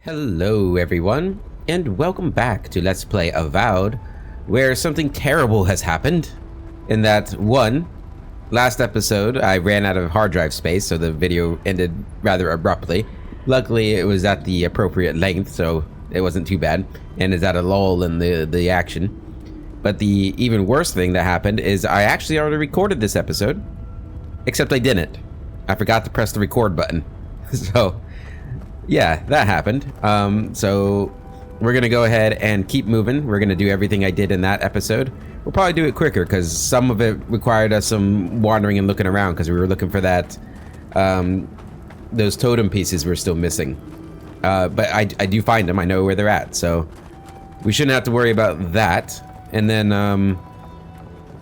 Hello everyone, and welcome back to Let's Play Avowed, where something terrible has happened. In that, last episode I ran out of hard drive space, so the video ended rather abruptly. Luckily it was at the appropriate length, so it wasn't too bad, and is at a lull in the action. But the even worse thing that happened is I actually already recorded this episode, except I didn't. I forgot to press the record button. So yeah, that happened. So we're gonna go ahead and keep moving. We're gonna do everything I did in that episode. We'll probably do it quicker because some of it required us some wandering and looking around because we were looking for that, those totem pieces we're still missing. But I do find them. I know where they're at, so we shouldn't have to worry about that. And then,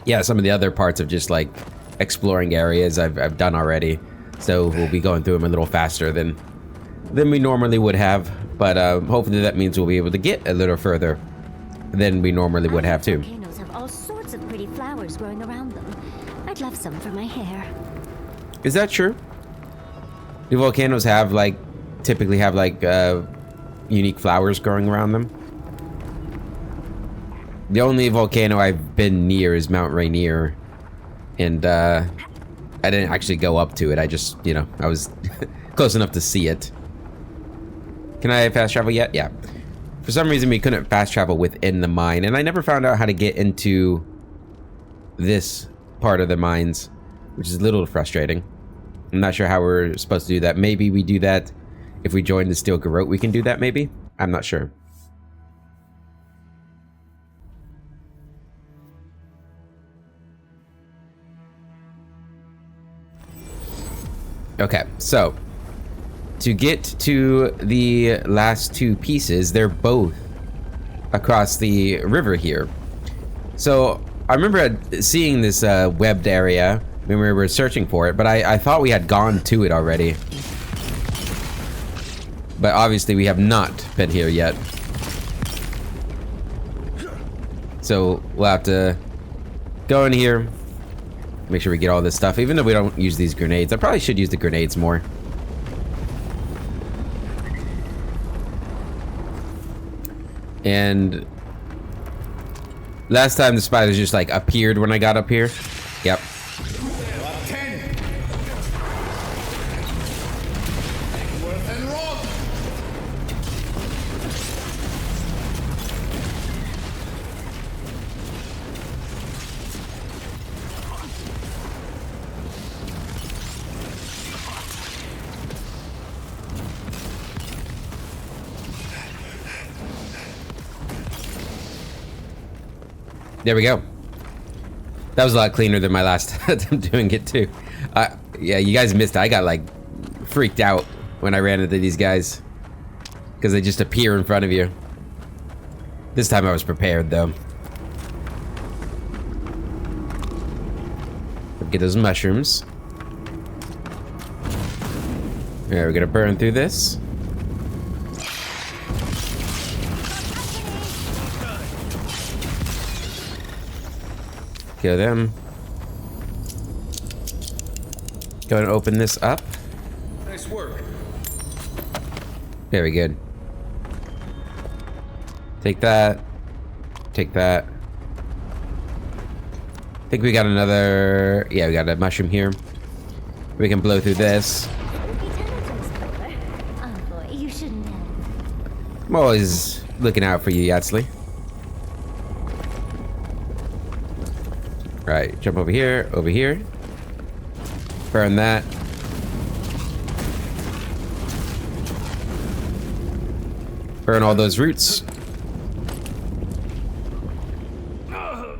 yeah, some of the other parts of just like exploring areas I've done already. So we'll be going through them a little faster than we normally would have, but hopefully that means we'll be able to get a little further than we normally would have too. Volcanoes have all sorts of pretty flowers growing around them. I'd love some for my hair. Is that true? Do volcanoes have typically have unique flowers growing around them? The only volcano I've been near is Mount Rainier, and I didn't actually go up to it. I just, I was close enough to see it. Can I fast travel yet? Yeah. For some reason, we couldn't fast travel within the mine, and I never found out how to get into this part of the mines, which is a little frustrating. I'm not sure how we're supposed to do that. Maybe we do that if we join the Steel Garrote. We can do that, maybe? I'm not sure. Okay, so to get to the last two pieces, they're both across the river here. So I remember seeing this webbed area when we were searching for it, but I thought we had gone to it already. But obviously we have not been here yet. So we'll have to go in here, make sure we get all this stuff, even though we don't use these grenades. I probably should use the grenades more. And last time the spiders just appeared when I got up here. Yep. There we go. That was a lot cleaner than my last attempt doing it too. Yeah, you guys missed it. I got freaked out when I ran into these guys because they just appear in front of you. This time I was prepared though. Get those mushrooms. Alright, we're gonna burn through this. Kill them. Go and open this up. Nice work. Very good. Take that. Take that. I think we got another... Yeah, we got a mushroom here. We can blow through this. Oh boy, you shouldn't have. I'm always looking out for you, Yatsley. Right, jump over here, burn that. Burn all those roots.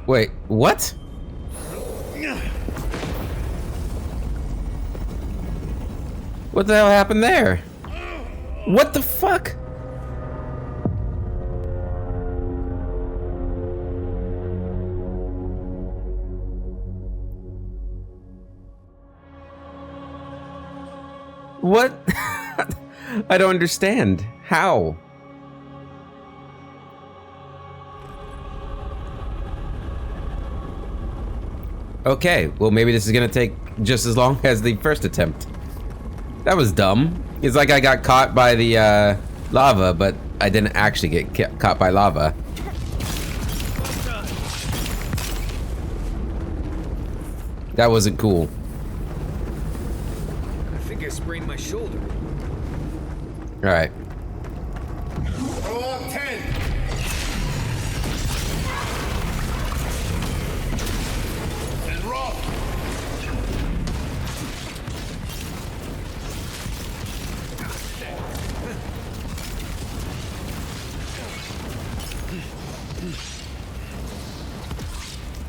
Wait, what? What the hell happened there? What the fuck? What? I don't understand. How? Okay, well maybe this is gonna take just as long as the first attempt. That was dumb. It's like I got caught by the lava, but I didn't actually get caught by lava. That wasn't cool. I think I sprained my shoulder. All right. Roll up 10. And roll.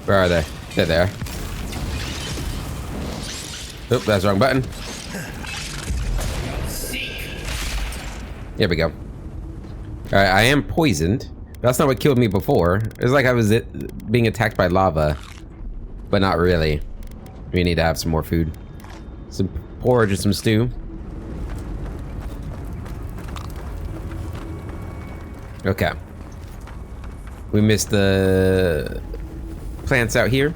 Where are they? They're there. Oop, that's the wrong button. Here we go. Alright, I am poisoned. That's not what killed me before. It was like I was being attacked by lava. But not really. We need to have some more food. Some porridge and some stew. Okay. We missed the plants out here.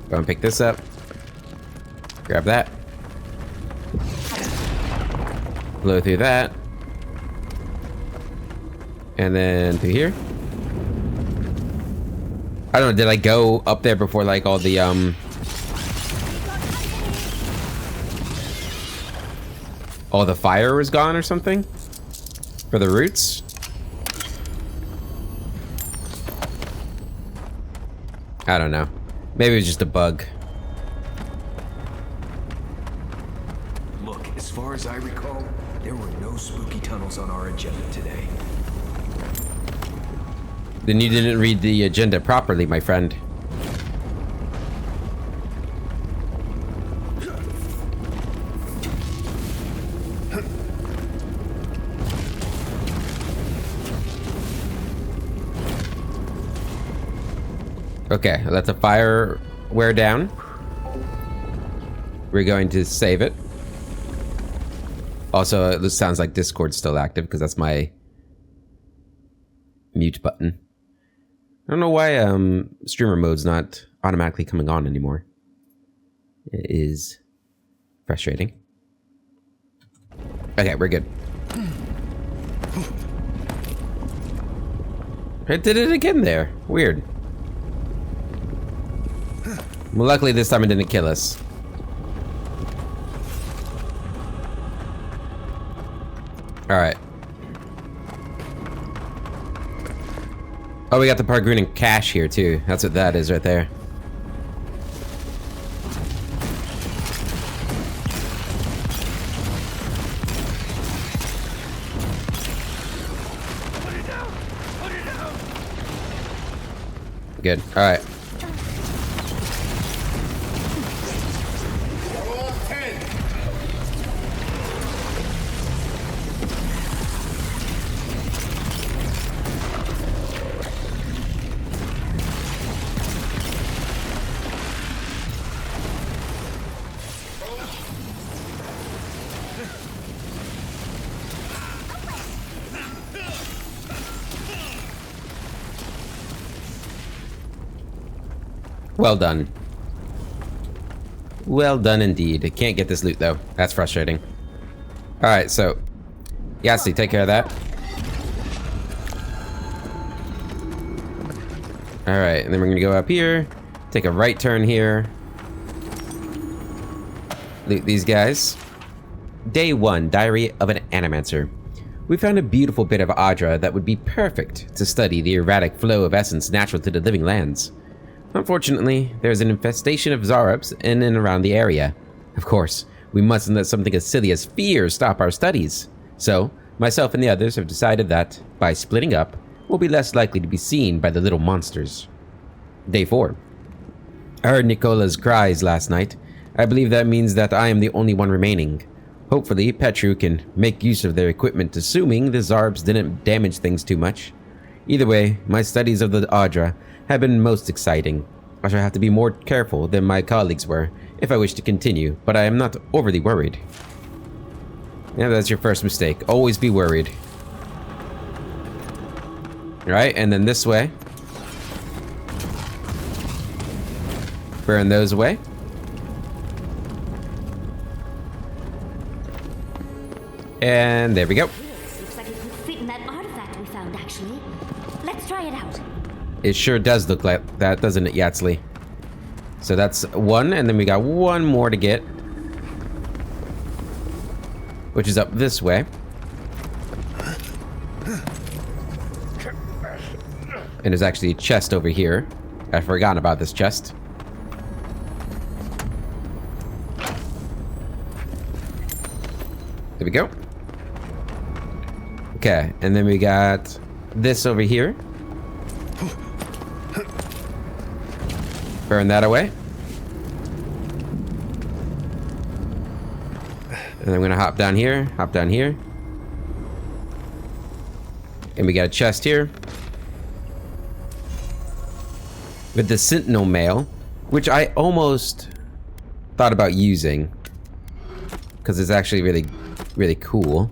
Go and pick this up. Grab that. Blow through that. And then through here. I don't know, did I go up there before like all the all the fire was gone or something? For the roots? I don't know. Maybe it was just a bug. Look, as far as I recall, there were no spooky tunnels on our agenda today. Then you didn't read the agenda properly, my friend. Okay, let the fire wear down. We're going to save it. Also, this sounds like Discord's still active because that's my mute button. I don't know why streamer mode's not automatically coming on anymore. It is frustrating. Okay, we're good. I did it again there. Weird. Well, luckily this time it didn't kill us. Alright. Oh, we got the Pargrunian cache here too. That's what that is right there. Put it down! Put it down! Good. Alright. Roll up 10. Well done. Well done indeed. I can't get this loot though. That's frustrating. Alright, so Yasti, take care of that. Alright, and then we're gonna go up here. Take a right turn here. Loot these guys. Day 1, Diary of an Animancer. We found a beautiful bit of Adra that would be perfect to study the erratic flow of essence natural to the living lands. Unfortunately, there is an infestation of Zarubs in and around the area. Of course, we mustn't let something as silly as fear stop our studies. So, myself and the others have decided that, by splitting up, we'll be less likely to be seen by the little monsters. Day 4. I heard Nicola's cries last night. I believe that means that I am the only one remaining. Hopefully, Petru can make use of their equipment, assuming the Zarbs didn't damage things too much. Either way, my studies of the Adra have been most exciting. I shall have to be more careful than my colleagues were if I wish to continue, but I am not overly worried. Yeah, that's your first mistake. Always be worried. Alright, and then this way. Burn those away. And there we go. This looks like it could fit in that artifact we found, actually. Let's try it out. It sure does look like that, doesn't it, Yatsley? So that's one, and then we got one more to get, which is up this way. And there's actually a chest over here. I forgot about this chest. There we go. Okay, and then we got this over here. Burn that away. And I'm gonna hop down here, And we got a chest here. With the Sentinel Mail, which I almost thought about using. Because it's actually really, really cool.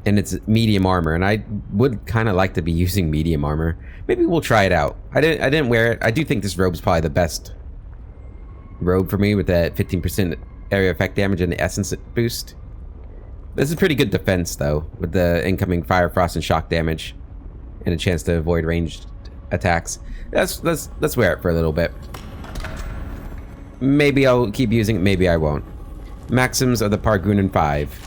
And it's medium armor, and I would kind of like to be using medium armor. Maybe we'll try it out. I didn't wear it. I do think this robe's probably the best robe for me with that 15% area effect damage and the essence boost. This is pretty good defense though, with the incoming fire, frost, and shock damage, and a chance to avoid ranged attacks. Let's wear it for a little bit. Maybe I'll keep using it, maybe I won't. Maxims of the Pargunan 5.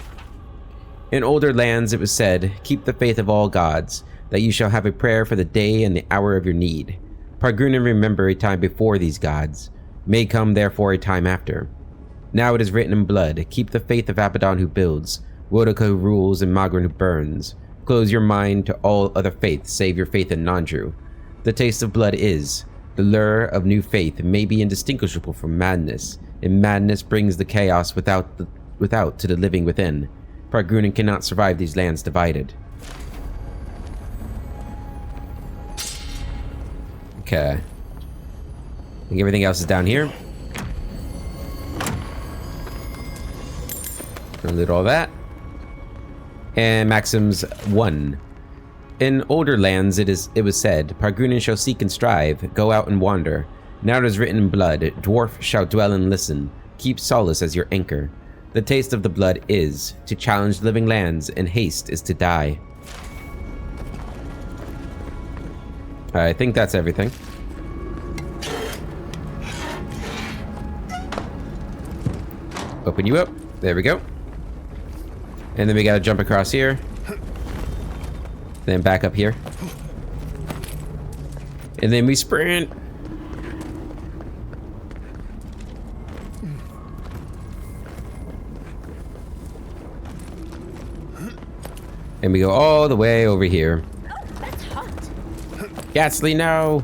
In older lands it was said, keep the faith of all gods, that you shall have a prayer for the day and the hour of your need. Pargunan remember a time before these gods, may come therefore a time after. Now it is written in blood, keep the faith of Abaddon who builds, Wodoka who rules, and Magran who burns. Close your mind to all other faiths, save your faith in Nandru. The taste of blood is, the lure of new faith may be indistinguishable from madness, and madness brings the chaos without to the living within. Pargunan cannot survive these lands divided. Okay. I think everything else is down here. Gonna loot all that. And Maxims 1. In older lands it was said, Pargunan shall seek and strive, go out and wander. Now it is written in blood, dwarf shall dwell and listen, keep solace as your anchor. The taste of the blood is, to challenge living lands, and haste is to die. I think that's everything. Open you up. There we go. And then we gotta jump across here. Then back up here. And then we sprint. And we go all the way over here. Oh, that's hot. Ghastly, no.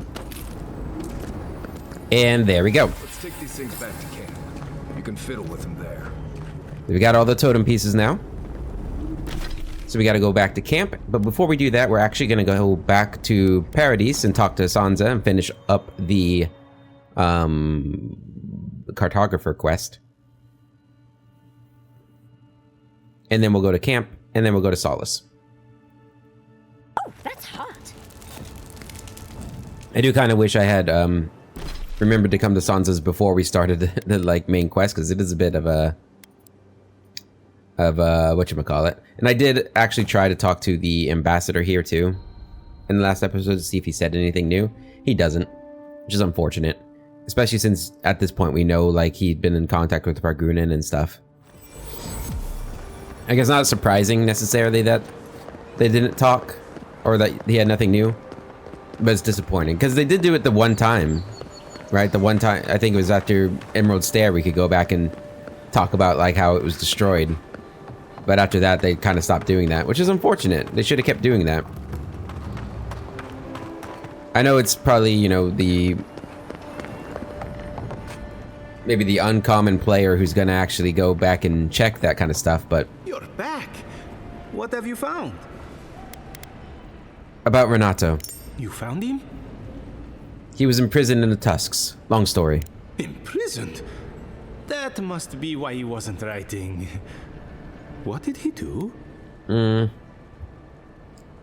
And there we go. Let's take these things back to camp. You can fiddle with them there. We got all the totem pieces now. So we got to go back to camp. But before we do that, we're actually going to go back to Paradise and talk to Sansa and finish up the cartographer quest. And then we'll go to camp, and then we'll go to Solace. Oh, that's hot. I do kind of wish I had remembered to come to Sansa's before we started the like main quest, because it is a bit of a whatchamacallit. And I did actually try to talk to the ambassador here too in the last episode to see if he said anything new. He doesn't, which is unfortunate, especially since at this point we know like he'd been in contact with Pargunan and stuff. I guess not surprising necessarily that they didn't talk or that he had nothing new, but it's disappointing because they did do it the one time, right? The one time, I think it was after Emerald Stair, we could go back and talk about like how it was destroyed. But after that, they kind of stopped doing that, which is unfortunate. They should have kept doing that. I know it's probably, you know, maybe the uncommon player who's gonna actually go back and check that kind of stuff, but... You're back. What have you found? About Renato. You found him? He was imprisoned in the Tusks. Long story. Imprisoned? That must be why he wasn't writing. What did he do?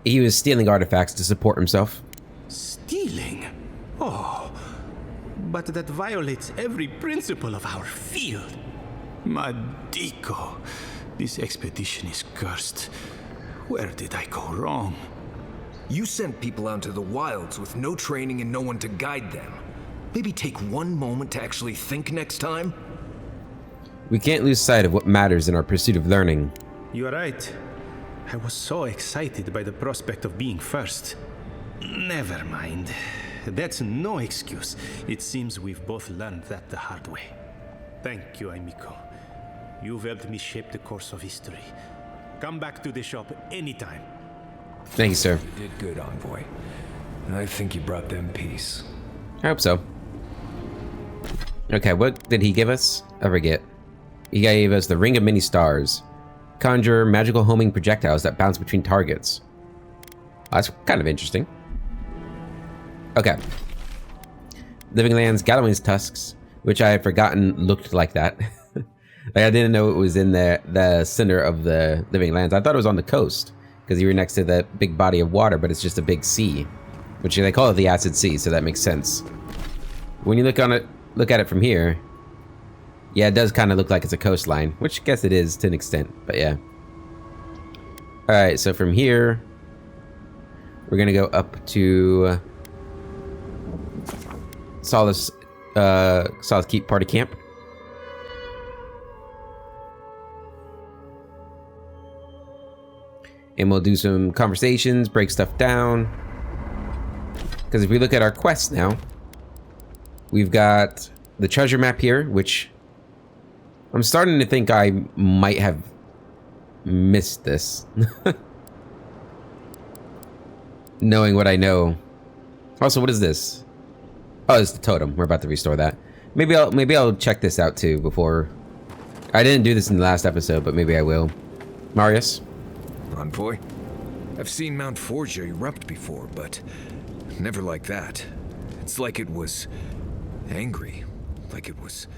He was stealing artifacts to support himself. Stealing? Oh, but that violates every principle of our field. Madiko. This expedition is cursed. Where did I go wrong? You sent people out into the wilds with no training and no one to guide them. Maybe take one moment to actually think next time? We can't lose sight of what matters in our pursuit of learning. You're right. I was so excited by the prospect of being first. Never mind. That's no excuse. It seems we've both learned that the hard way. Thank you, Amico. You've helped me shape the course of history. Come back to the shop anytime. Thank you, sir. You did good, Envoy. And I think you brought them peace. I hope so. Okay, what did he give us? I forget. He gave us the Ring of Many Stars. Conjure magical homing projectiles that bounce between targets. Oh, that's kind of interesting. Okay. Living Lands, Galloway's Tusks, which I had forgotten looked like that. Like I didn't know it was in the center of the Living Lands. I thought it was on the coast because you were next to that big body of water, but it's just a big sea, which they call it the Acid Sea, so that makes sense. When you look at it from here, yeah, it does kind of look like it's a coastline, which I guess it is to an extent, but yeah. All right, so from here, we're gonna go up to Solace Keep Party Camp. And we'll do some conversations, break stuff down. Because if we look at our quests now, we've got the treasure map here, which I'm starting to think I might have missed this. Knowing what I know. Also, what is this? Oh, it's the totem. We're about to restore that. Maybe I'll check this out too before. I didn't do this in the last episode, but maybe I will. Marius? Envoy? I've seen Mount Forgia erupt before, but never like that. It's like it was angry, like it was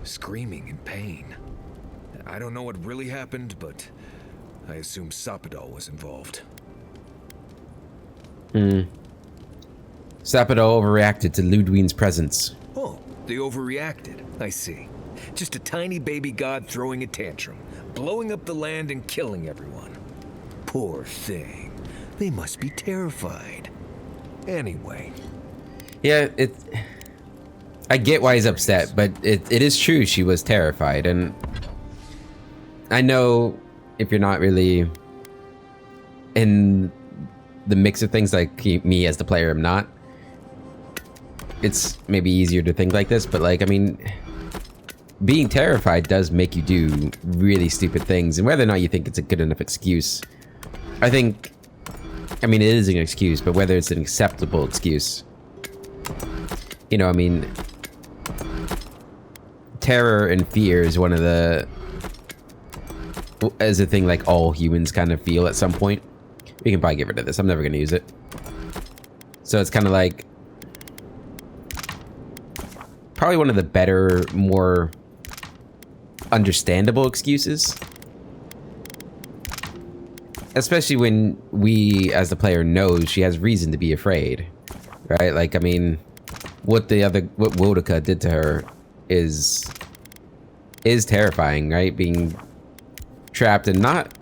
screaming in pain. I don't know what really happened, but I assume Sapadal was involved. Sapadal overreacted to Ludwine's presence. Oh, they overreacted. I see. Just a tiny baby god throwing a tantrum, blowing up the land and killing everyone. Poor thing. They must be terrified. Anyway. Yeah, I get why he's upset, but it is true she was terrified, and I know if you're not really in the mix of things like me as the player am not, it's maybe easier to think like this, but like, I mean, being terrified does make you do really stupid things, and whether or not you think it's a good enough excuse, I mean, it is an excuse, but whether it's an acceptable excuse, you know, I mean, terror and fear is one of is a thing like all humans kind of feel at some point. We can probably get rid of this. I'm never going to use it. So it's kind of like probably one of the better, more understandable excuses. Especially when we, as the player, knows she has reason to be afraid, right? Like, I mean, what Wodaka did to her is terrifying, right? Being trapped and not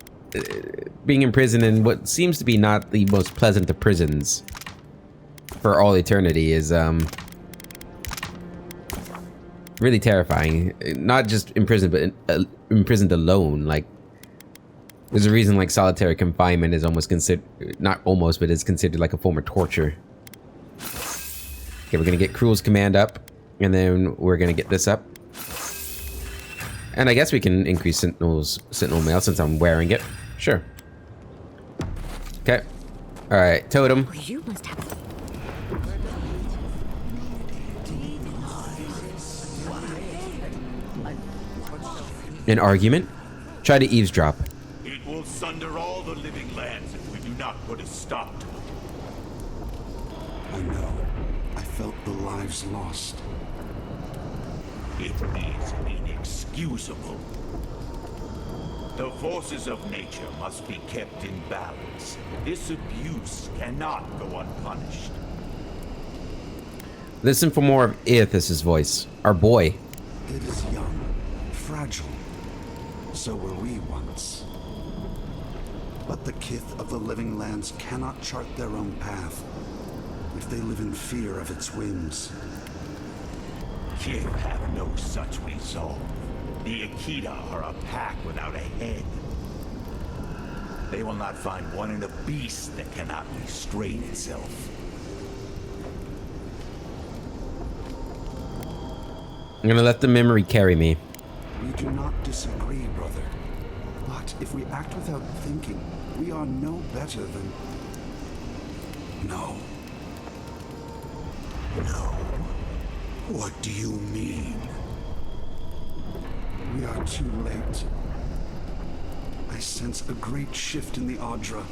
being imprisoned in what seems to be not the most pleasant of prisons for all eternity is really terrifying. Not just imprisoned, but imprisoned alone. Like, there's a reason like solitary confinement is almost considered, not almost, but is considered like a form of torture. Okay, we're gonna get Cruel's command up, and then we're gonna get this up. And I guess we can increase Sentinel Mail since I'm wearing it. Sure. Okay. Alright, Totem. Oh, you must have... An argument? Try to eavesdrop. It will sunder all the living lands if we do not put a stop to it. I know. I felt the lives lost. It is inexcusable. The forces of nature must be kept in balance. This abuse cannot go unpunished. Listen for more of Aethys' voice. Our boy. It is young, fragile. So were we once. But the kith of the living lands cannot chart their own path if they live in fear of its whims. Kith have no such resolve. The Akita are a pack without a head. They will not find one in a beast that cannot restrain itself. I'm gonna let the memory carry me. We do not disagree, brother. But if we act without thinking, we are no better than... No. No. What do you mean? We are too late. I sense a great shift in the Audra.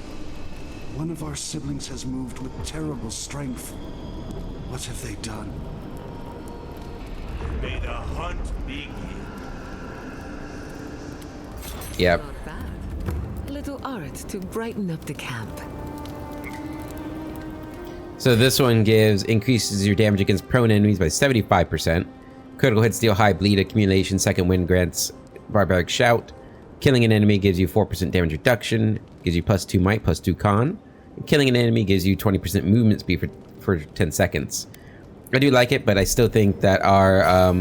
One of our siblings has moved with terrible strength. What have they done? May the hunt begin. Yep. Not bad. A little art to brighten up the camp. So this one increases your damage against prone enemies by 75%. Critical hits deal high bleed accumulation. Second wind grants barbaric shout. Killing an enemy gives you 4% damage reduction. Gives you +2 might, +2 con. And killing an enemy gives you 20% movement speed for 10 seconds. I do like it, but I still think that our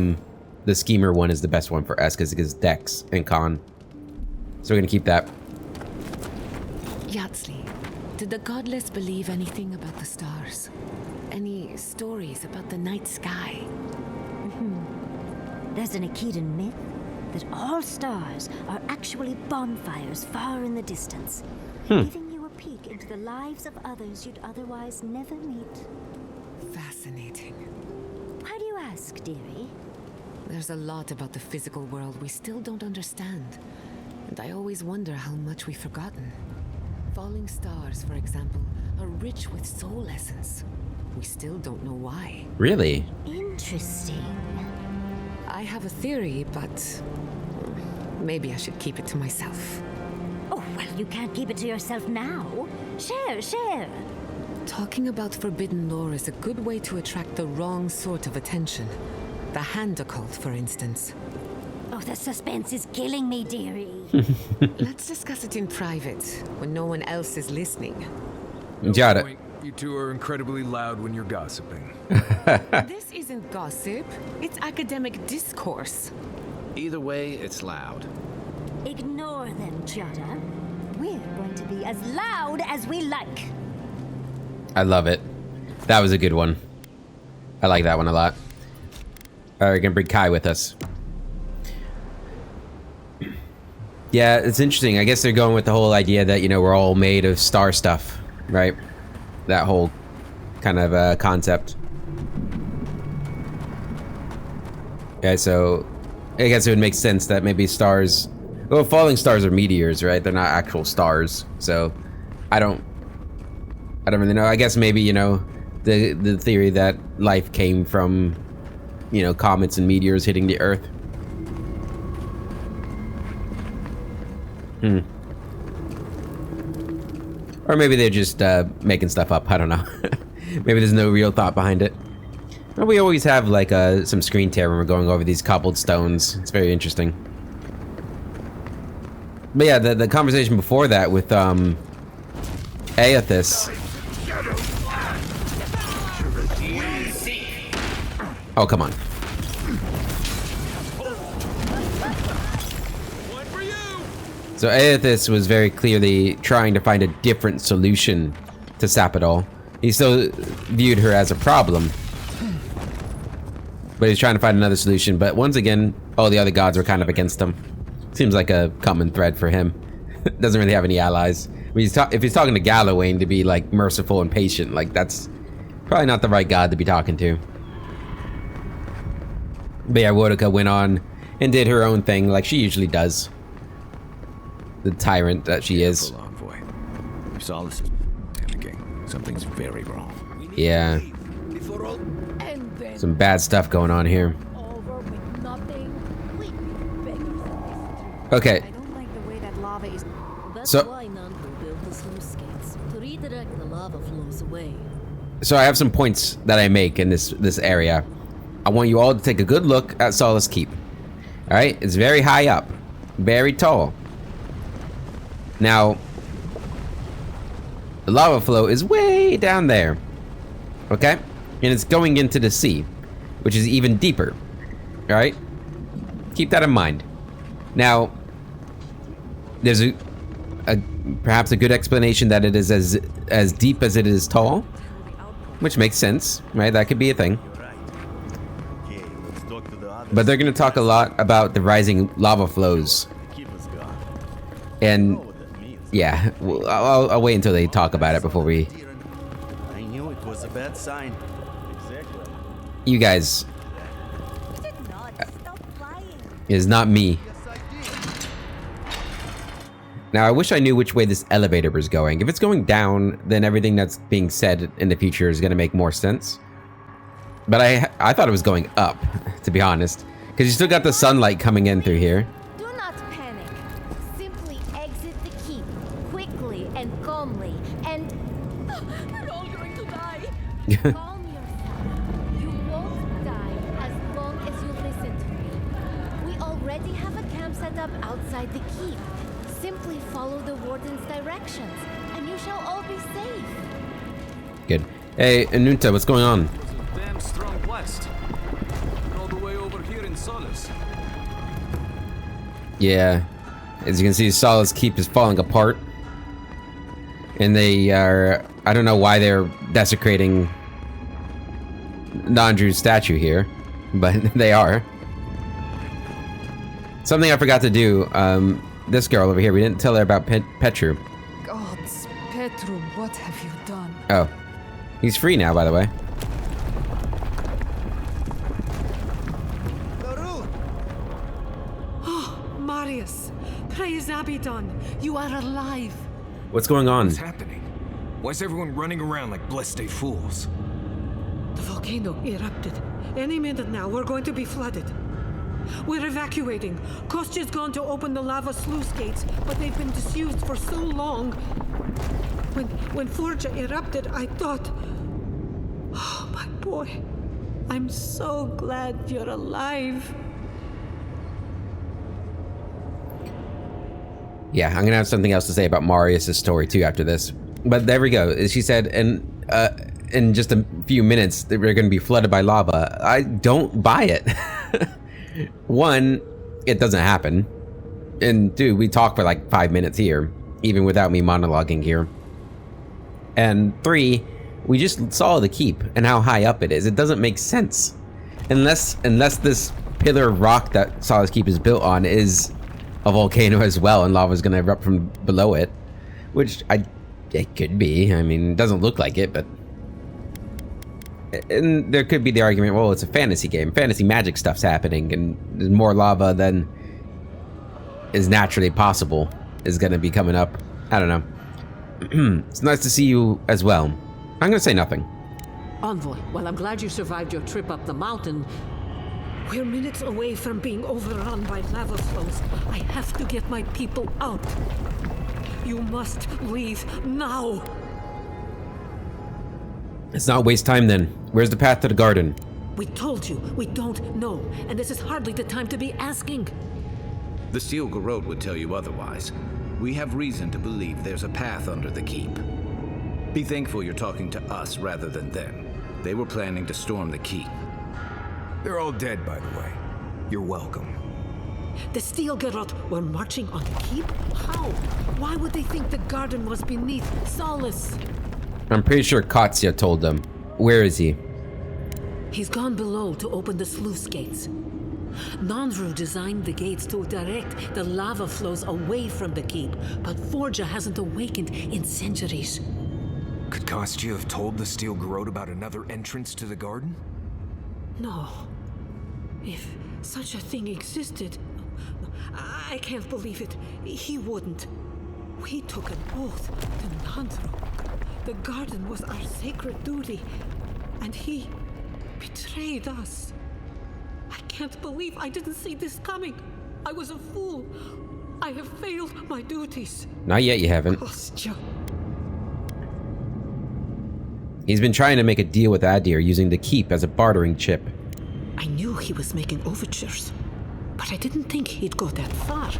the schemer one is the best one for us because it gives dex and con. So we're gonna keep that. Yatsley, did the godless believe anything about the stars? Any stories about the night sky? There's an Akitan myth that all stars are actually bonfires far in the distance, giving you a peek into the lives of others you'd otherwise never meet. Fascinating. Why do you ask, dearie? There's a lot about the physical world we still don't understand. And I always wonder how much we've forgotten. Falling stars, for example, are rich with soul essence. We still don't know why. Really? Interesting. I have a theory, but maybe I should keep it to myself. Oh, well, you can't keep it to yourself now. Share. Talking about forbidden lore is a good way to attract the wrong sort of attention. The hand occult, for instance. Oh, the suspense is killing me, dearie. Let's discuss it in private, when no one else is listening. Got it. Point. You two are incredibly loud when you're gossiping. This isn't gossip, it's academic discourse. Either way, it's loud. Ignore them, Jada. We're going to be as loud as we like. I love it. That was a good one. I like that one a lot. All right, we're gonna bring Kai with us. Yeah, it's interesting. I guess they're going with the whole idea that, you know, we're all made of star stuff, right? That whole kind of concept. Yeah, so I guess it would make sense that maybe stars... Well, falling stars are meteors, right? They're not actual stars. So I don't really know. I guess maybe, you know, the theory that life came from, you know, comets and meteors hitting the Earth. Or maybe they're just making stuff up. I don't know. Maybe there's no real thought behind it. But we always have like some screen tear when we're going over these cobbled stones. It's very interesting. But yeah, the conversation before that with Aethys. Oh, come on. So Aethys was very clearly trying to find a different solution to Sapidol. He still viewed her as a problem, but he's trying to find another solution. But once again, all the other gods were kind of against him. Seems like a common thread for him. Doesn't really have any allies. I mean, if he's talking to Gallowayne to be like merciful and patient, like that's probably not the right god to be talking to. But yeah, Wotica went on and did her own thing like she usually does. The tyrant that she is. Envoy. If Solace is panicking, something's very wrong. Yeah. Some bad stuff going on here. Okay. I don't like the way that lava is. That's So- why Nandru built the sluice gates to redirect the lava flows away. So I have some points that I make in this area. I want you all to take a good look at Solace Keep. All right, it's very high up. Very tall. Now, the lava flow is way down there. Okay? And it's going into the sea, which is even deeper. Alright? Keep that in mind. Now, there's perhaps a good explanation that it is as deep as it is tall, which makes sense, right? That could be a thing. But they're going to talk a lot about the rising lava flows. And yeah, I'll wait until they talk about it before we... I knew it was a bad sign. You guys... It is not me. Now, I wish I knew which way this elevator was going. If it's going down, then everything that's being said in the future is going to make more sense. But I thought it was going up, to be honest. Because you still got the sunlight coming in through here. Do not panic. Simply exit the keep, quickly and calmly, and... We're all going to die. Calm yourself. You won't die as long as you listen to me. We already have a camp set up outside the keep. Simply follow the warden's directions, and you shall all be safe. Good. Hey, Anunta, what's going on? It's a damn strong blast. All the way over here in Solace. Yeah. As you can see, Solace Keep is falling apart. And they are... I don't know why they're desecrating Nandru's statue here, but they are. Something I forgot to do, this girl over here, we didn't tell her about Petru. Gods, Petru, what have you done? Oh. He's free now, by the way. Oh, Marius, praise Abidon, you are alive. What's going on? What's happening? Why is everyone running around like blessed fools? The volcano erupted. Any minute now, we're going to be flooded. We're evacuating. Kostya's gone to open the lava sluice gates, but they've been disused for so long. When Forja erupted, I thought... Oh, my boy. I'm so glad you're alive. Yeah, I'm gonna have something else to say about Marius' story too after this. But there we go. She said, in just a few minutes, that we're gonna be flooded by lava. I don't buy it. One, it doesn't happen. And two, we talk for like 5 minutes here, even without me monologuing here. And three, we just saw the keep and how high up it is. It doesn't make sense. Unless this pillar of rock that Solace Keep is built on is a volcano as well, and lava's gonna erupt from below it. Which it could be. I mean, it doesn't look like it, but... And there could be the argument, well, it's a fantasy game. Fantasy magic stuff's happening, and there's more lava than is naturally possible is gonna be coming up. I don't know. It's nice to see you as well. I'm gonna say nothing. Envoy, well, I'm glad you survived your trip up the mountain. We're minutes away from being overrun by lava flows. I have to get my people out. You must leave now. Let's not waste time then. Where's the path to the garden? We told you, we don't know, and this is hardly the time to be asking. The Steel Garrote would tell you otherwise. We have reason to believe there's a path under the keep. Be thankful you're talking to us rather than them. They were planning to storm the keep. They're all dead, by the way. You're welcome. The Steel Garrote were marching on the keep? How? Why would they think the garden was beneath Solace? I'm pretty sure Katya told them. Where is he? He's gone below to open the sluice gates. Nandru designed the gates to direct the lava flows away from the keep, but Forja hasn't awakened in centuries. Could Kostya have told the Steel Garrote about another entrance to the garden? No. If such a thing existed, I can't believe it. He wouldn't. We took an oath to Nandru. The garden was our sacred duty, and he betrayed us. I can't believe I didn't see this coming. I was a fool. I have failed my duties. Not yet, you haven't. Kostya. He's been trying to make a deal with Adir using the keep as a bartering chip. I knew he was making overtures, but but I didn't think he'd go that far.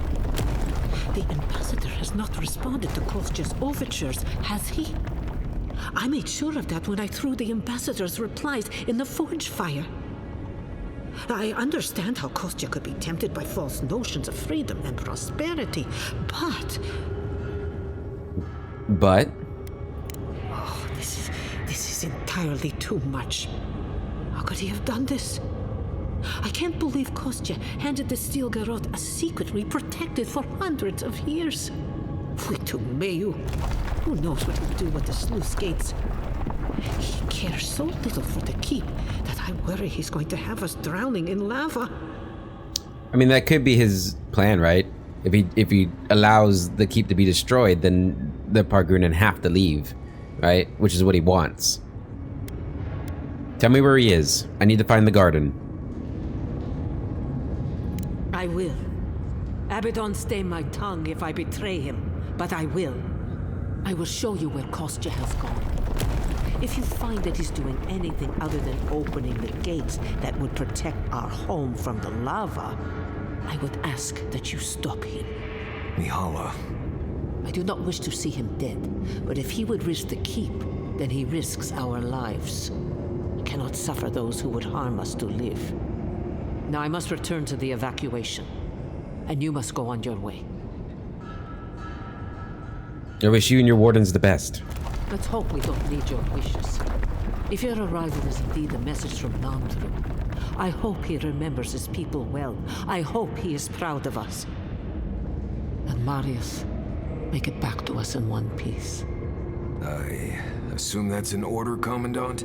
The ambassador has not responded to Kostya's overtures, has he? I made sure of that when I threw the ambassador's replies in the forge fire. I understand how Kostya could be tempted by false notions of freedom and prosperity, but... But? Oh, this is entirely too much. How could he have done this? I can't believe Kostya handed the Steel Garrote a secret we protected for hundreds of years. We took Mayu. Who knows what he'll do with the sluice gates? He cares so little for the keep that I worry he's going to have us drowning in lava. I mean, that could be his plan, right? If he allows the keep to be destroyed, then the Pargunan have to leave, right? Which is what he wants. Tell me where he is. I need to find the garden. I will. Abaddon stay my tongue if I betray him, but I will. I will show you where Kostya has gone. If you find that he's doing anything other than opening the gates that would protect our home from the lava, I would ask that you stop him. Mihala. I do not wish to see him dead, but if he would risk the keep, then he risks our lives. I cannot suffer those who would harm us to live. Now I must return to the evacuation, and you must go on your way. I wish you and your wardens the best. Let's hope we don't need your wishes. If your arrival is indeed a message from Nandru, I hope he remembers his people well. I hope he is proud of us. And Marius, make it back to us in one piece. I assume that's an order, Commandant?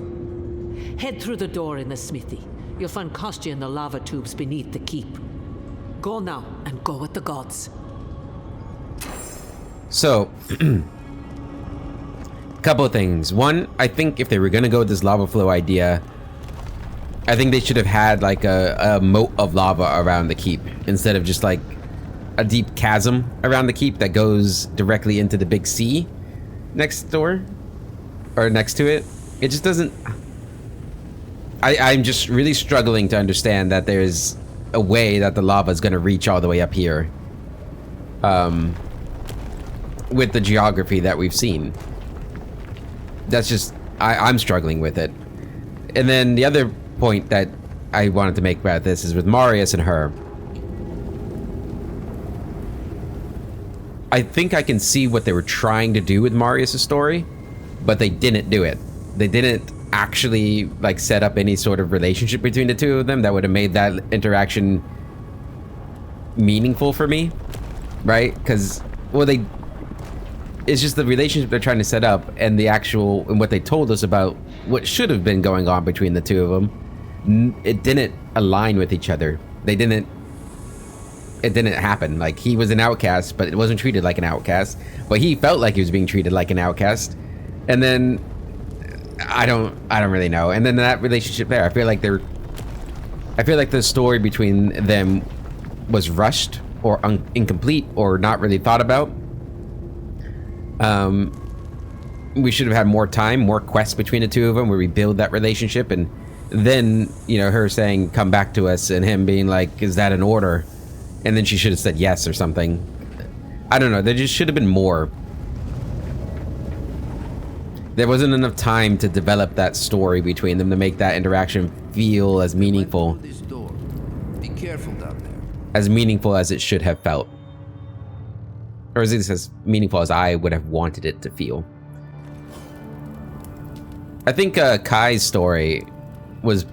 Head through the door in the smithy. You'll find Kostya in the lava tubes beneath the keep. Go now, and go with the gods. So, couple of things. One, I think if they were gonna go with this lava flow idea, I think they should have had like a moat of lava around the keep instead of just like a deep chasm around the keep that goes directly into the big sea next door or next to it. It just doesn't. I'm just really struggling to understand that there's a way that the lava is going to reach all the way up here. With the geography that we've seen. That's just, I'm struggling with it. And then the other point that I wanted to make about this is with Marius and her. I think I can see what they were trying to do with Marius' story, but they didn't do it. They didn't actually like set up any sort of relationship between the two of them that would have made that interaction meaningful for me, right? Because, well, it's just the relationship they're trying to set up and the actual, and what they told us about what should have been going on between the two of them, it didn't align with each other. It didn't happen. Like, he was an outcast, but it wasn't treated like an outcast, but he felt like he was being treated like an outcast. And then I don't really know. And then that relationship there, I feel like the story between them was rushed or incomplete or not really thought about. We should have had more time, more quests between the two of them where we build that relationship, and then, you know, her saying come back to us and him being like, is that an order? And then she should have said yes or something. I don't know, there just should have been more. There wasn't enough time to develop that story between them to make that interaction feel as meaningful. Be careful down there. As meaningful as it should have felt. Or at least as meaningful as I would have wanted it to feel. I think Kai's story was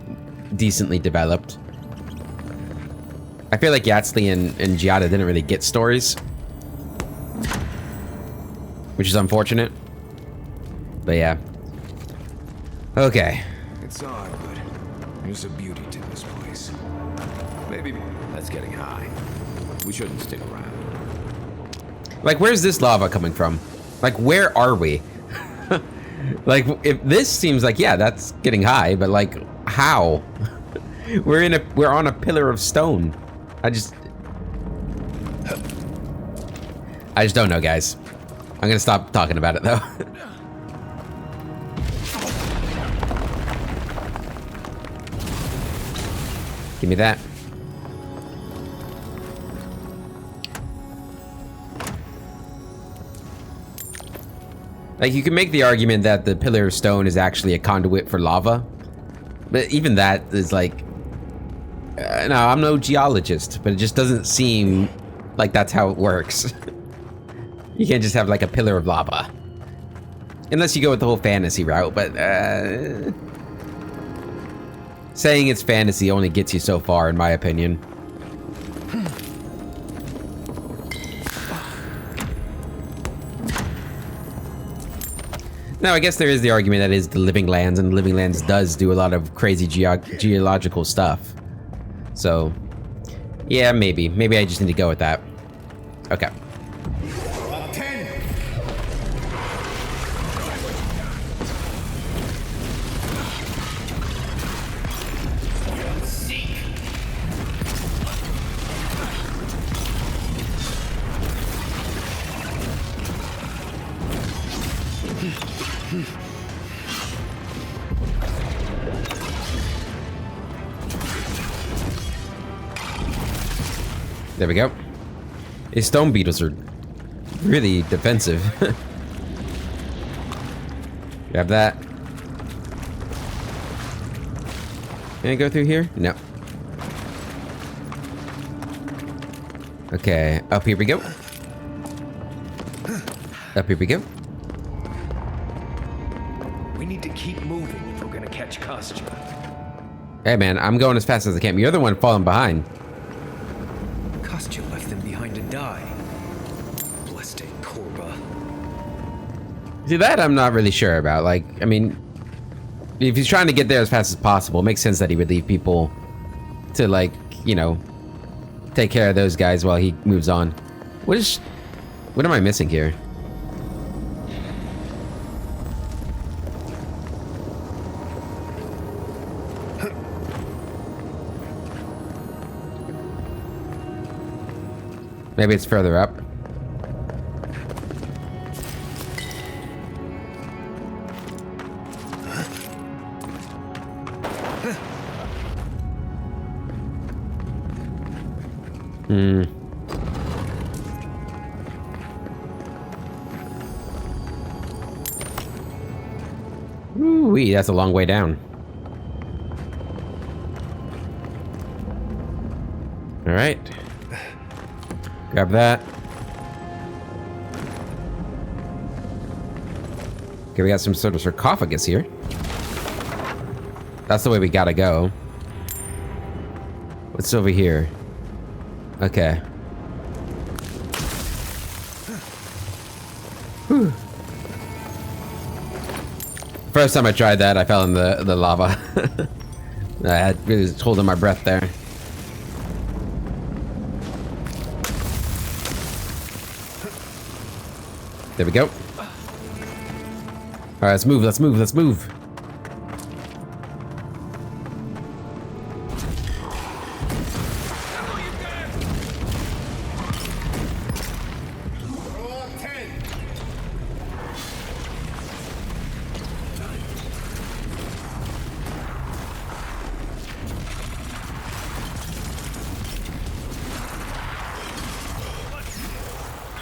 decently developed. I feel like Yatsli and Giada didn't really get stories. Which is unfortunate. But yeah. Okay. It's odd, but there's a beauty to this place. Maybe that's getting high. We shouldn't stick around. Like, where's this lava coming from? Like, where are we? Like, if this seems like, yeah, that's getting high, but like, how? We're on a pillar of stone. I just don't know, guys. I'm gonna stop talking about it though. Give me that. Like, you can make the argument that the pillar of stone is actually a conduit for lava. But even that is like... no, I'm no geologist, but it just doesn't seem like that's how it works. You can't just have like a pillar of lava. Unless you go with the whole fantasy route, but saying it's fantasy only gets you so far, in my opinion. Now, I guess there is the argument that it is the Living Lands, and the Living Lands does do a lot of crazy geological stuff. So, yeah, maybe. Maybe I just need to go with that. Okay. There we go. His stone beetles are really defensive. Grab that. Can I go through here? No. Okay, up here we go. Up here we go. We need to keep moving if we're gonna catch Kostya. Hey man, I'm going as fast as I can. You're the one falling behind. Kostya left them behind to die. Blessed Korba. See, that I'm not really sure about. Like, I mean, if he's trying to get there as fast as possible, it makes sense that he would leave people to, like, you know, take care of those guys while he moves on. What am I missing here? Maybe it's further up. Ooh-wee, that's a long way down. All right. Grab that. Okay, we got some sort of sarcophagus here. That's the way we gotta go. What's over here? Okay. Whew. First time I tried that, I fell in the lava. I had really holding my breath there. There we go. All right, let's move, let's move, let's move.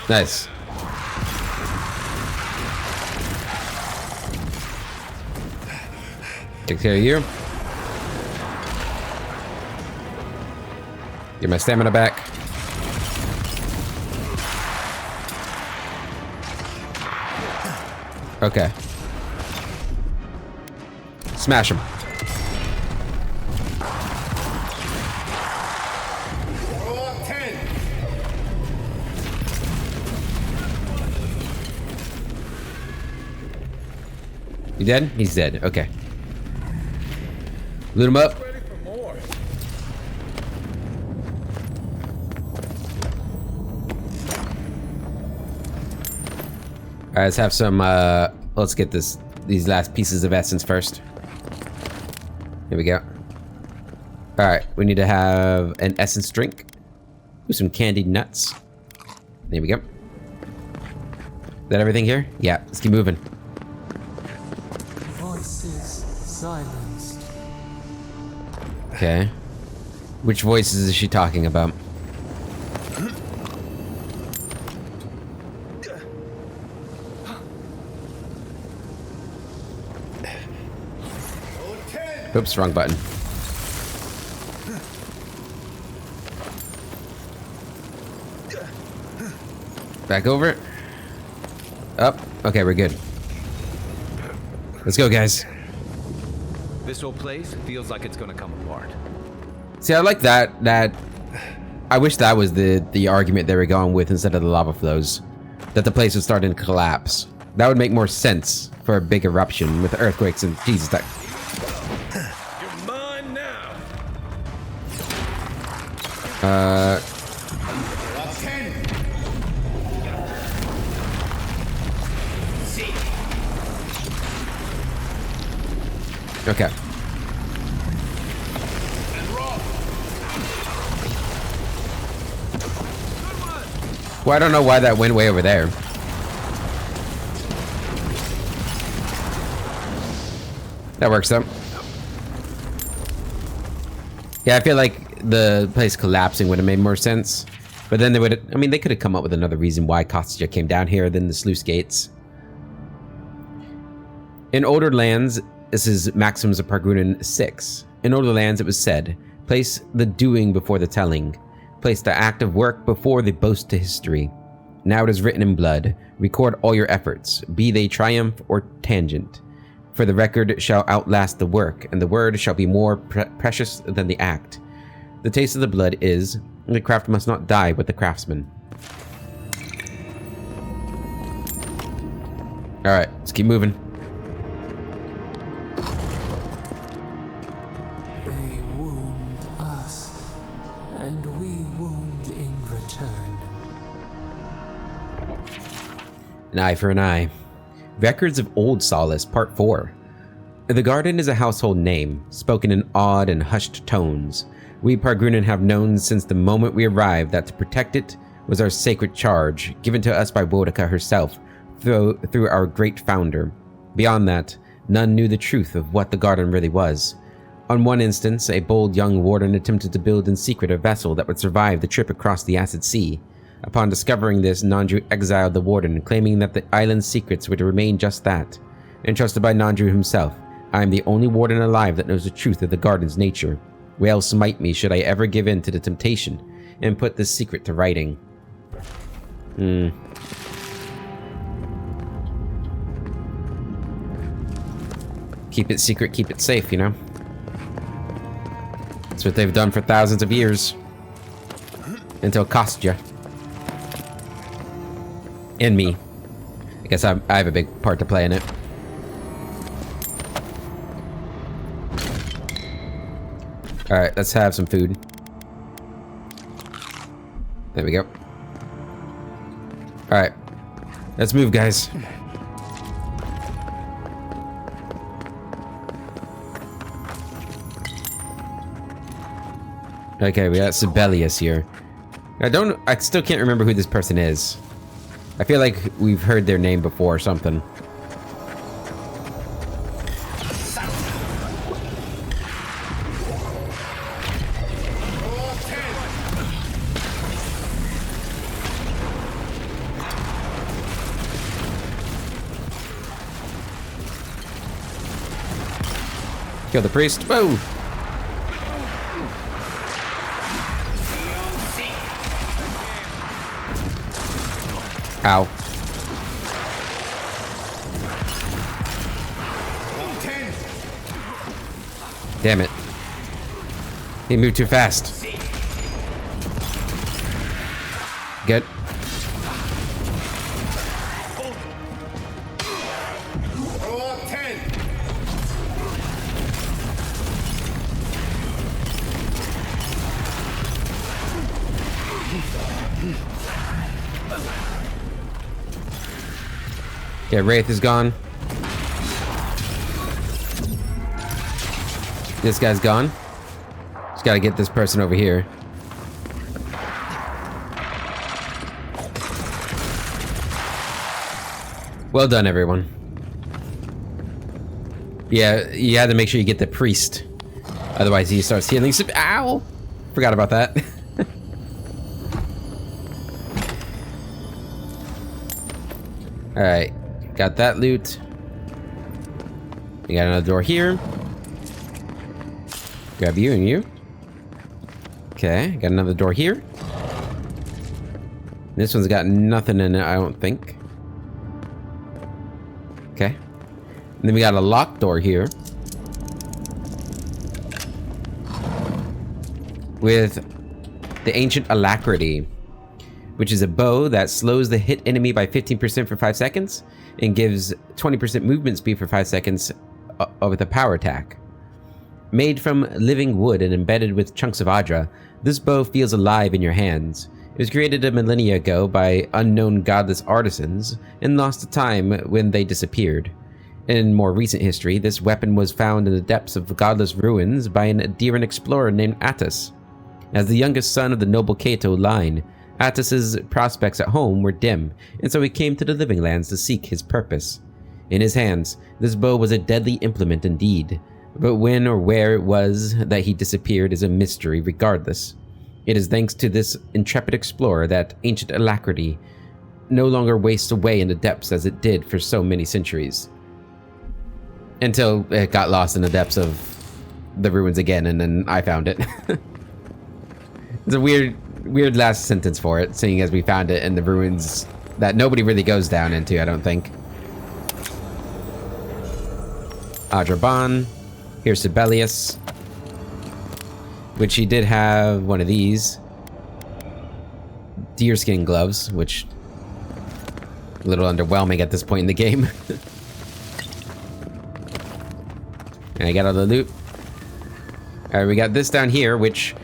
Nice. Take care of you. Get my stamina back. Okay. Smash him. You dead? He's dead. Okay. Loot him up. Alright, let's have some, let's get these last pieces of essence first. Here we go. Alright, we need to have an essence drink. With some candied nuts. There we go. Is that everything here? Yeah, let's keep moving. Voices silenced. Okay. Which voices is she talking about? Oops, wrong button. Back over. Up. Okay, we're good. Let's go, guys. This whole place feels like it's gonna come apart. See, I like that. I wish that was the argument they were going with instead of the lava flows. That the place was starting to collapse. That would make more sense for a big eruption with earthquakes and Jesus. That. You're mine now. Okay. Well, I don't know why that went way over there. That works though. Yeah, I feel like the place collapsing would have made more sense. But then they would, I mean, they could have come up with another reason why Kostya came down here than the sluice gates. In older lands, this is Maxims of Pargrunen 6. In older lands, it was said, place the doing before the telling. Place the act of work before the boast to history. Now it is written in blood. Record all your efforts, be they triumph or tangent. For the record shall outlast the work, and the word shall be more precious than the act. The taste of the blood is, the craft must not die with the craftsman. Alright, let's keep moving. They wound us, and we wound in return. An eye for an eye. Records of Old Solace, Part 4. The garden is a household name, spoken in odd and hushed tones. We Pargrunen have known since the moment we arrived that to protect it was our sacred charge, given to us by Boudica herself, through our great founder. Beyond that, none knew the truth of what the garden really was. On one instance, a bold young warden attempted to build in secret a vessel that would survive the trip across the acid sea. Upon discovering this, Nandru exiled the warden, claiming that the island's secrets were to remain just that. Entrusted by Nandru himself, I am the only warden alive that knows the truth of the garden's nature. Whale smite me should I ever give in to the temptation and put this secret to writing. Keep it secret, keep it safe, you know? That's what they've done for thousands of years. Until Kostya. And me. I guess I have a big part to play in it. Alright, let's have some food. There we go. Alright. Let's move, guys. Okay, we got Sibelius here. I still can't remember who this person is. I feel like we've heard their name before or something. Kill the priest. Whoa! Ow. Damn it. He moved too fast. Good. Okay, Wraith is gone. This guy's gone. Just gotta get this person over here. Well done, everyone. Yeah, you had to make sure you get the priest. Otherwise, he starts healing some. Ow! Forgot about that. Alright. Got that loot. We got another door here. Grab you and you. Okay, got another door here. This one's got nothing in it, I don't think. Okay. And then we got a locked door here. With the Ancient Alacrity, which is a bow that slows the hit enemy by 15% for 5 seconds and gives 20% movement speed for 5 seconds with a power attack. Made from living wood and embedded with chunks of Adra, this bow feels alive in your hands. It was created a millennia ago by unknown godless artisans and lost to time when they disappeared. In more recent history, this weapon was found in the depths of godless ruins by an Adiran explorer named Attis. As the youngest son of the noble Cato line, Attis's prospects at home were dim, and so he came to the Living Lands to seek his purpose. In his hands, this bow was a deadly implement indeed, but when or where it was that he disappeared is a mystery regardless. It is thanks to this intrepid explorer that Ancient Alacrity no longer wastes away in the depths as it did for so many centuries. Until it got lost in the depths of the ruins again, and then I found it. It's a weird last sentence for it, seeing as we found it in the ruins that nobody really goes down into, I don't think. Adraban. Here's Sibelius. Which he did have one of these. Deerskin gloves, which... a little underwhelming at this point in the game. And I got all the loot. Alright, we got this down here, which...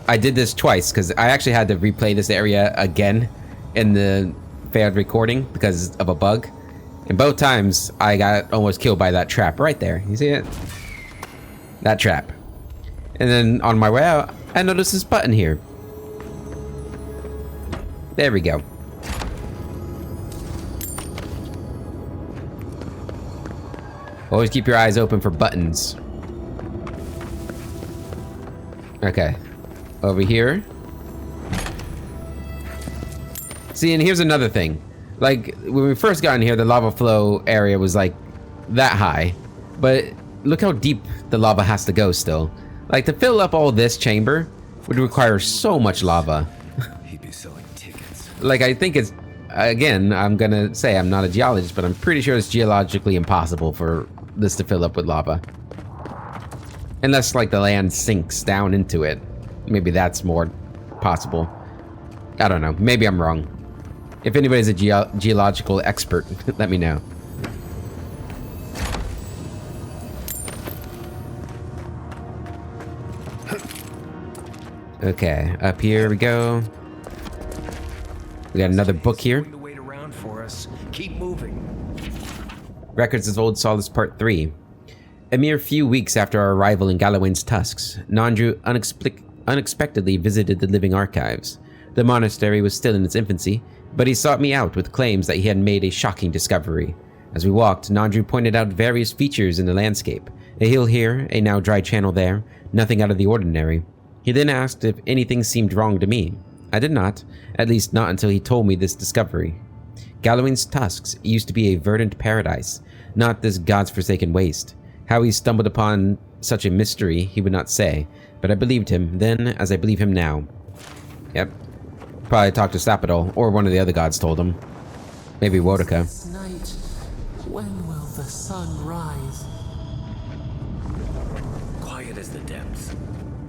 I did this twice, because I actually had to replay this area again in the failed recording because of a bug. And both times, I got almost killed by that trap right there. You see it? That trap. And then on my way out, I noticed this button here. There we go. Always keep your eyes open for buttons. Okay. Over here. See, and here's another thing. Like, when we first got in here, the lava flow area was like that high. But look how deep the lava has to go still. Like, to fill up all this chamber would require so much lava. He'd be selling tickets. Like, I think it's, again, I'm gonna say I'm not a geologist, but I'm pretty sure it's geologically impossible for this to fill up with lava. Unless, like, the land sinks down into it. Maybe that's more possible. I don't know. Maybe I'm wrong. If anybody's a geological expert, let me know. Okay, up here we go. We got another book here. Keep moving. Records of Old Solace Part 3. A mere few weeks after our arrival in Galawain's tusks, Nandru unexpectedly visited the living archives. The monastery was still in its infancy, but he sought me out with claims that he had made a shocking discovery. As we walked, Nandru pointed out various features in the landscape. A hill here, a now dry channel there, nothing out of the ordinary. He then asked if anything seemed wrong to me. I did not, at least not until he told me this discovery. Galawain's tusks used to be a verdant paradise, not this god's forsaken waste. How he stumbled upon such a mystery he would not say, but I believed him then as I believe him now. Yep. Probably talked to Sapadol, or one of the other gods told him. Maybe Wodaka. This night, when will the sun rise? Quiet as the depths.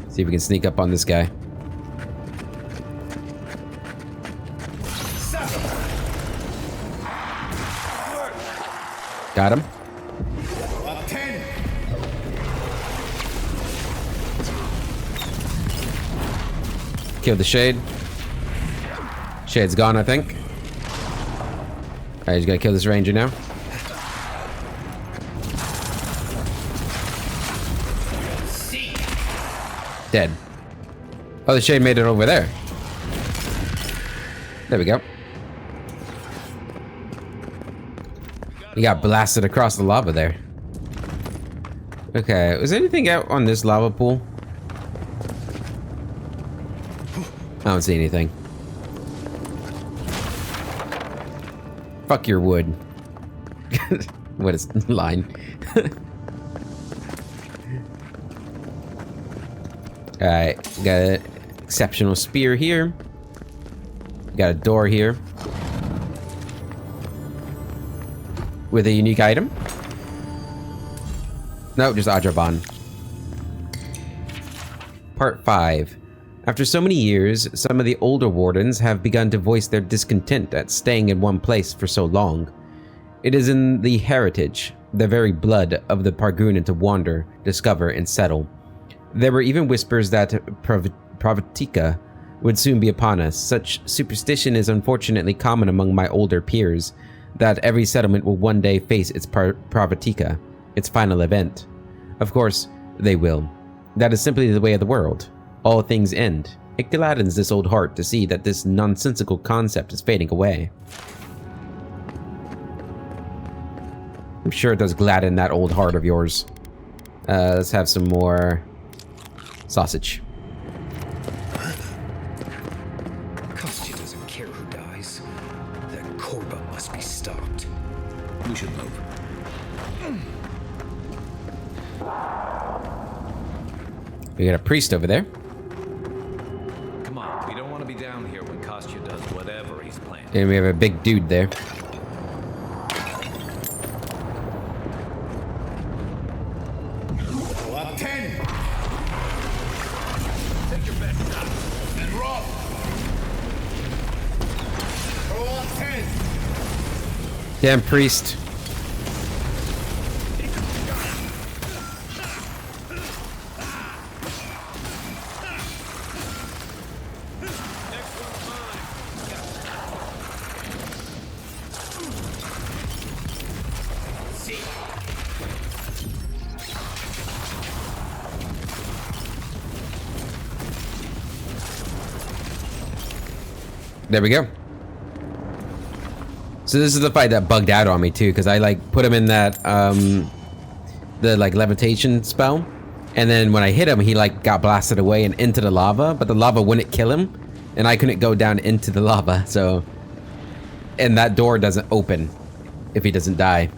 See if we can sneak up on this guy. Got him. Kill the Shade. Shade's gone, I think. Alright, he's gonna kill this ranger now. Dead. Oh, the Shade made it over there. There we go. He got blasted across the lava there. Okay, was there anything out on this lava pool? I don't see anything. Fuck your wood. What is line? Alright, got an exceptional spear here. Got a door here. With a unique item. No, just Adraban. Part 5. After so many years, some of the older wardens have begun to voice their discontent at staying in one place for so long. It is in the heritage, the very blood of the Pargunan to wander, discover, and settle. There were even whispers that Pravatika would soon be upon us. Such superstition is unfortunately common among my older peers, that every settlement will one day face its Pravatika, its final event. Of course, they will. That is simply the way of the world. All things end. It gladdens this old heart to see that this nonsensical concept is fading away. I'm sure it does gladden that old heart of yours. Let's have some more sausage. Kostya doesn't care who dies. That Korba must be stopped. We should move. We got a priest over there. Come on, we don't want to be down here when Kostya does whatever he's planning. And we have a big dude there. Up 10! Take your best shot and roll! Throw up 10! Damn priest. There we go. So this is the fight that bugged out on me too, because I like put him in that the like levitation spell, and then when I hit him, he like got blasted away and into the lava, but the lava wouldn't kill him, and I couldn't go down into the lava. So, and that door doesn't open if he doesn't die.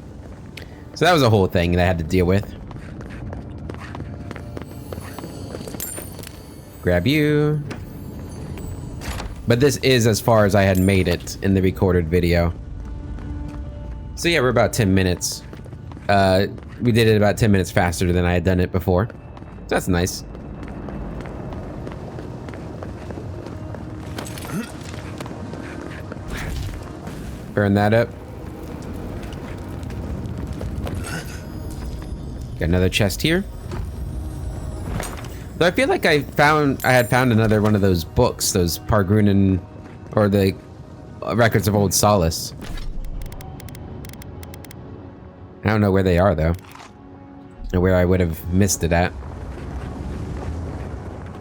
So that was a whole thing that I had to deal with. Grab you. But this is as far as I had made it in the recorded video. So yeah, we're about 10 minutes. We did it about 10 minutes faster than I had done it before. So that's nice. Burn that up. Got another chest here. Though I feel like I had found another one of those books, those Pargunan, or the records of Old Solace. I don't know where they are though, or where I would have missed it at.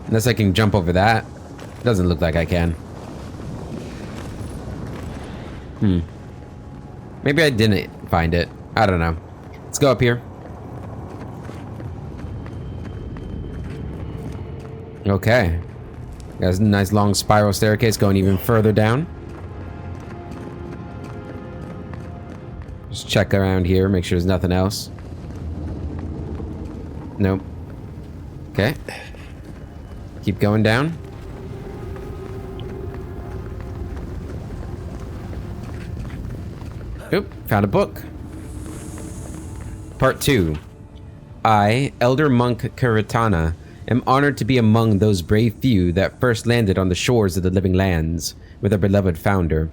Unless I can jump over that. Doesn't look like I can. Maybe I didn't find it. I don't know. Let's go up here. Okay. Got a nice long spiral staircase going even further down. Just check around here, make sure there's nothing else. Nope. Okay. Keep going down. Oop, found a book. Part 2. I, Elder Monk Kuratana, am honored to be among those brave few that first landed on the shores of the living lands with our beloved founder.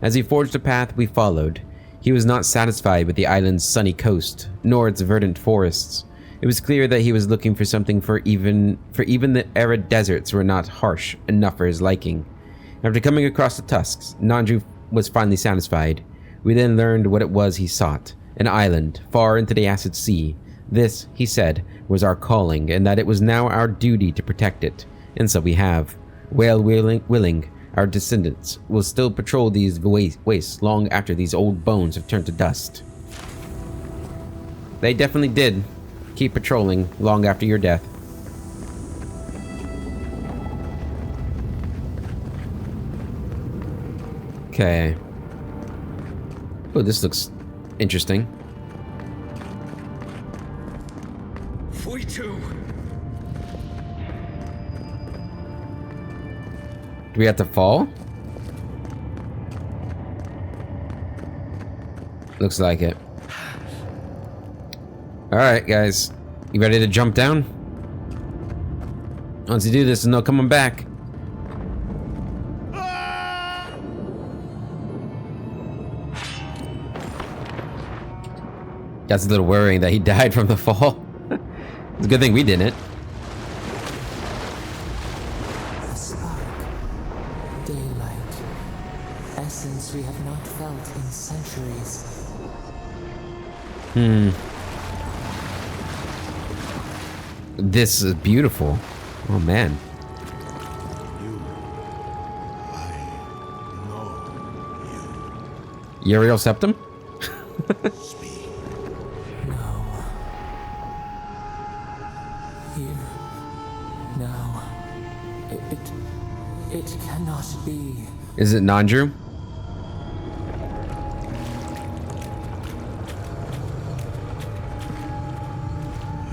As he forged a path we followed, he was not satisfied with the island's sunny coast, nor its verdant forests. It was clear that he was looking for something for even the arid deserts were not harsh enough for his liking. After coming across the tusks, Nandru was finally satisfied. We then learned what it was he sought, an island far into the acid sea. This, he said, was our calling, and that it was now our duty to protect it. And so we have. Well willing, our descendants will still patrol these wastes long after these old bones have turned to dust. They definitely did keep patrolling long after your death. Okay. Oh, this looks interesting. Do we have to fall? Looks like it. Alright, guys. You ready to jump down? Once you do this, there's no coming back. That's a little worrying that he died from the fall. It's a good thing we didn't. A spark. Daylight. Essence we have not felt in centuries. This is beautiful. Oh man. Uriel Septum? Here. Now. It cannot be. Is it Nandru?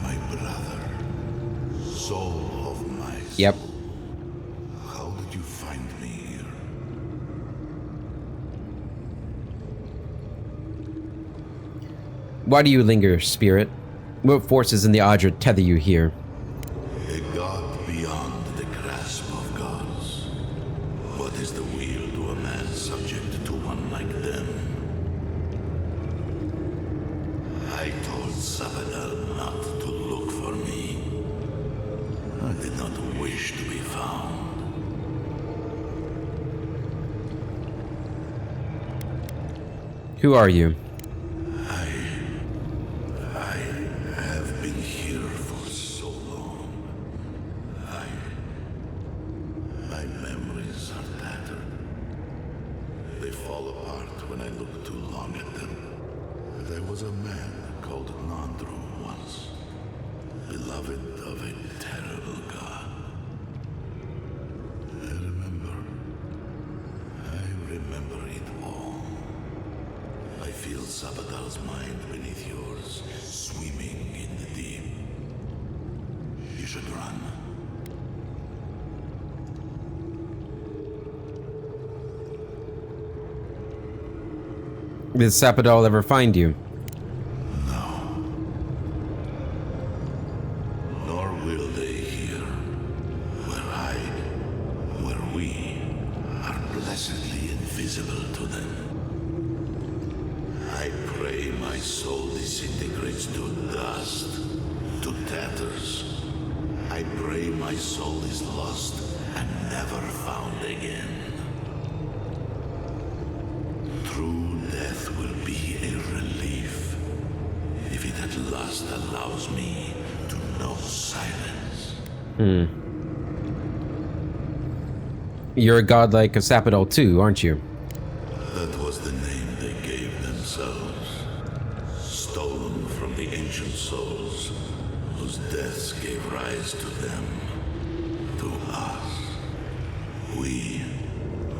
My brother, soul of my soul. Yep. How did you find me here? Why do you linger, spirit? What forces in the Adra tether you here? A god beyond the grasp of gods. What is the will to a man subject to one like them? I told Sabadell not to look for me. I did not wish to be found. Who are you? I have been here for so long. My memories are tattered. They fall apart when I look too long at them. There was a man called Nandru once, beloved of a terrible god. I remember it all. I feel Sabadell's mind beneath yours, swimming in the deep. You should run. Did Sapadol ever find you? Nor will they here, where we are blessedly invisible to them. I pray my soul disintegrates to dust, to tatters. I pray my soul is lost and never found again. True death will be a relief, if it at last allows me to know silence. You're a god like a Sapadol too, aren't you? That was the name they gave themselves. Stolen from the ancient souls, whose deaths gave rise to them, to us. We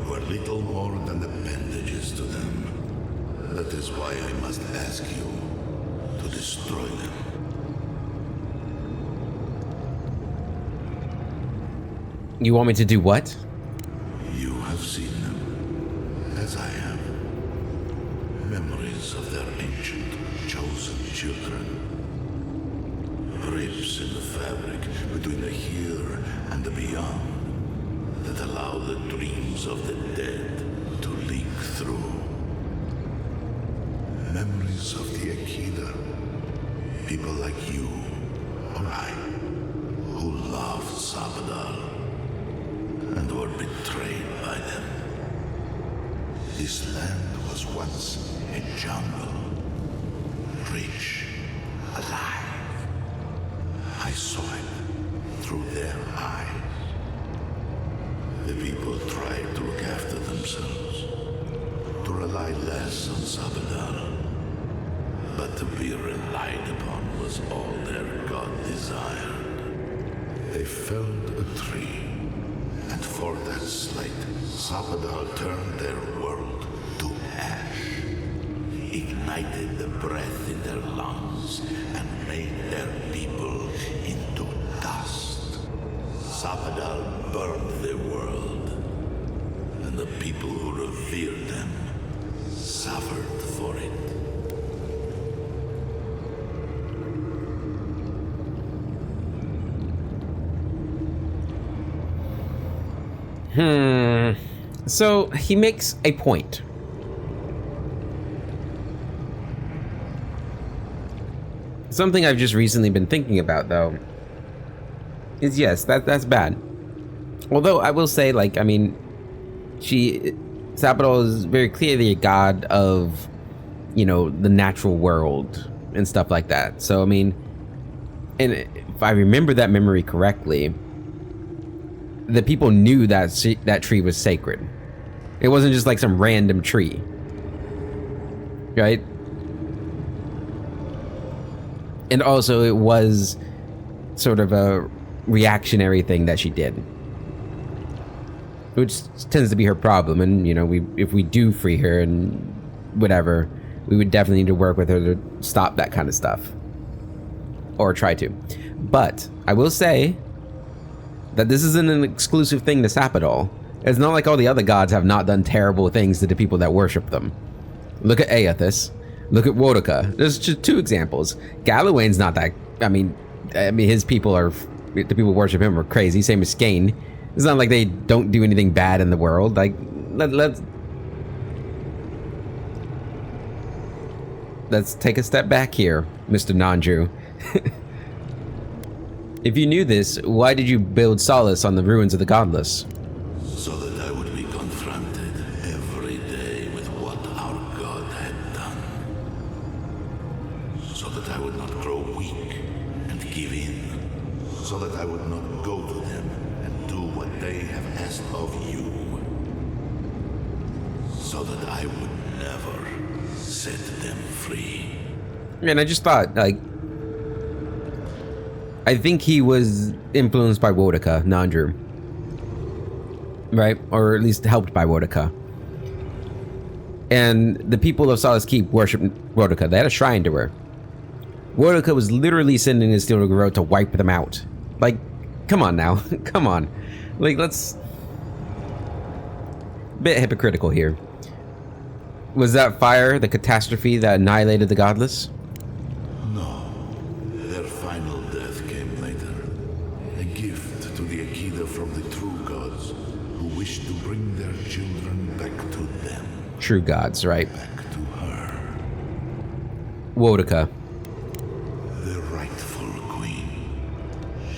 were little more than appendages to them. That is why I must ask you to destroy them. You want me to do what? You have seen them, as I have. Memories of their ancient, chosen children. Rips in the fabric between the here and the beyond that allow the dreams of the dead to leak through. Memories of the Akida. People like you, or I, who loved Sabadell and were betrayed by them. This land was once a jungle, rich, alive. I saw it through their eyes. The people tried to look after themselves, to rely less on Sabadell. But to be relied upon was all their god desired. They felled a tree, and for that slight, Sabadell turned their world to ash, ignited the breath in their lungs, and made their people into dust. Sabadell burned the world, the people who revered them suffered for it. So he makes a point. Something I've just recently been thinking about, though, is yes, that's bad. Although I will say, like, I mean, Sapidol is very clearly a god of, you know, the natural world and stuff like that. So, I mean, and if I remember that memory correctly, the people knew that that tree was sacred. It wasn't just like some random tree, right? And also it was sort of a reactionary thing that she did, which tends to be her problem. And, you know, if we do free her and whatever, we would definitely need to work with her to stop that kind of stuff, or try to. But I will say that this isn't an exclusive thing to Sapidol. It's not like all the other gods have not done terrible things to the people that worship them. Look at Aethys. Look at Wodoka. There's just two examples. Galawain's not that... I mean, his people are... The people who worship him are crazy. Same as Skane. It's not like they don't do anything bad in the world. Like, let's take a step back here, Mr. Nandru. If you knew this, why did you build Solace on the ruins of the Godless? So that I would be confronted every day with what our god had done. So that I would not grow weak and give in. So that I would not go to them and do what they have asked of you. So that I would never set them free. And I just thought, like, I think he was influenced by Wodoka, Nandru. Right? Or at least helped by Wodoka. And the people of Solace Keep worshipped Wodoka. They had a shrine to her. Wodoka was literally sending his steel road to wipe them out. Like, come on now. Come on. Like, let's... Bit hypocritical here. Was that fire the catastrophe that annihilated the Godless? No. Their final death came later. A gift to the Akida from the true gods, who wished to bring their children back to them. True gods, right? Back to her. Wodoka. The rightful queen.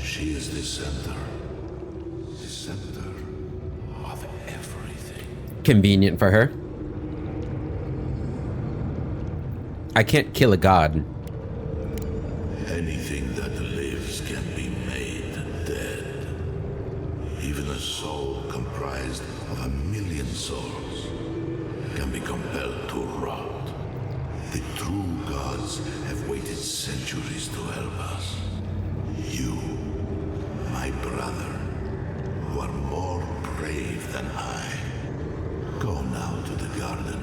She is the center. The center of everything. Convenient for her. I can't kill a god. Anything that lives can be made dead. Even a soul comprised of 1,000,000 souls can be compelled to rot. The true gods have waited centuries to help us. You, my brother, who are more brave than I, go now to the garden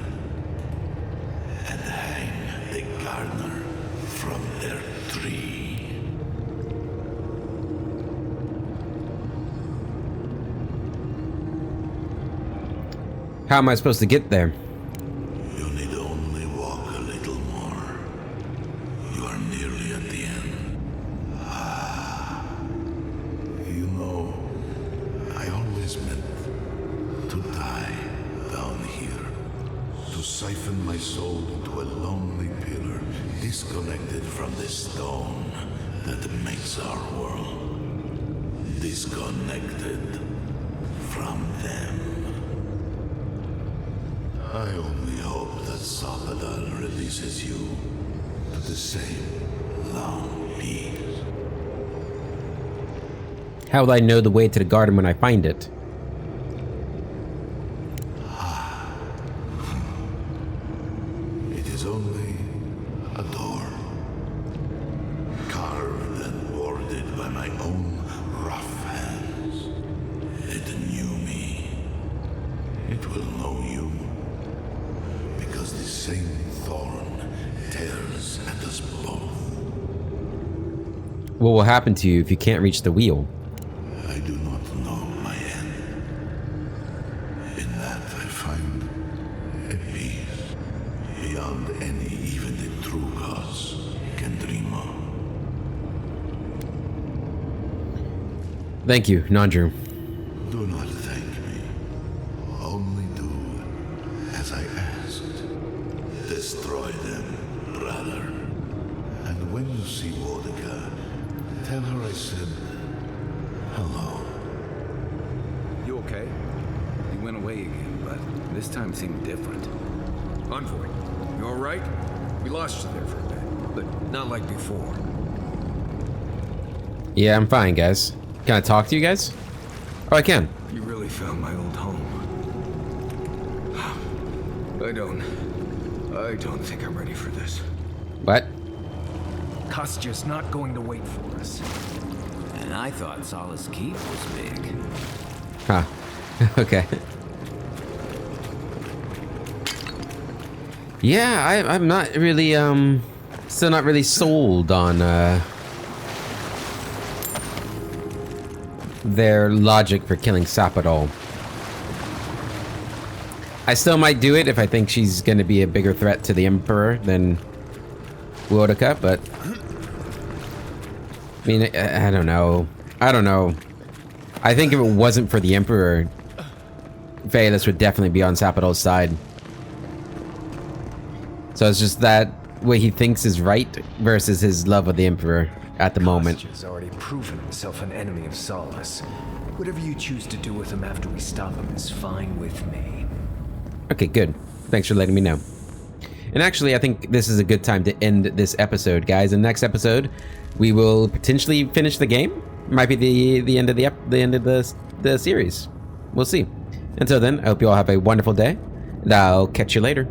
and hang the gardener from their tree. How am I supposed to get there? You need only walk a little more. You are nearly at the end. You know, I always meant to die down here. To siphon my soul into a lonely pillar, disconnected from the stone that makes our world. Disconnected from them. I only hope that Sapidol releases you to the same long peace. How will I know the way to the garden when I find it? It is only a door, carved and warded by my own rough hands. It knew me. It will know you, because the same thorn tears at us both. What will happen to you if you can't reach the wheel? I do not know my end. In that I find a peace beyond any even the true gods can dream of. Thank you, Nandru. Do not thank me. Only do as I asked. Destroy them, brother. And when you see Wodika, tell her I said hello. You okay? You went away again, but this time seemed different. Envoy, you alright? We lost you there for a bit, but not like before. Yeah, I'm fine, guys. Can I talk to you guys? Oh, I can. You really found my old home. I don't think I'm ready for this. What? Kostya's not going to wait for us. And I thought Solace Keep was big. Huh. Okay. Yeah, I'm not really, still not really sold on, their logic for killing Sapodol. I still might do it if I think she's going to be a bigger threat to the Emperor than Wodika, but I mean, I don't know. I think if it wasn't for the Emperor, Valus would definitely be on Sapodol's side. So it's just that what he thinks is right versus his love of the Emperor at the moment. Kostya's already proven himself an enemy of Solace. Whatever you choose to do with him after we stop him is fine with me. Okay, good. Thanks for letting me know. And actually, I think this is a good time to end this episode, guys. In the next episode, we will potentially finish the game. Might be the end of the end of the series. We'll see. Until then, I hope you all have a wonderful day, and I'll catch you later.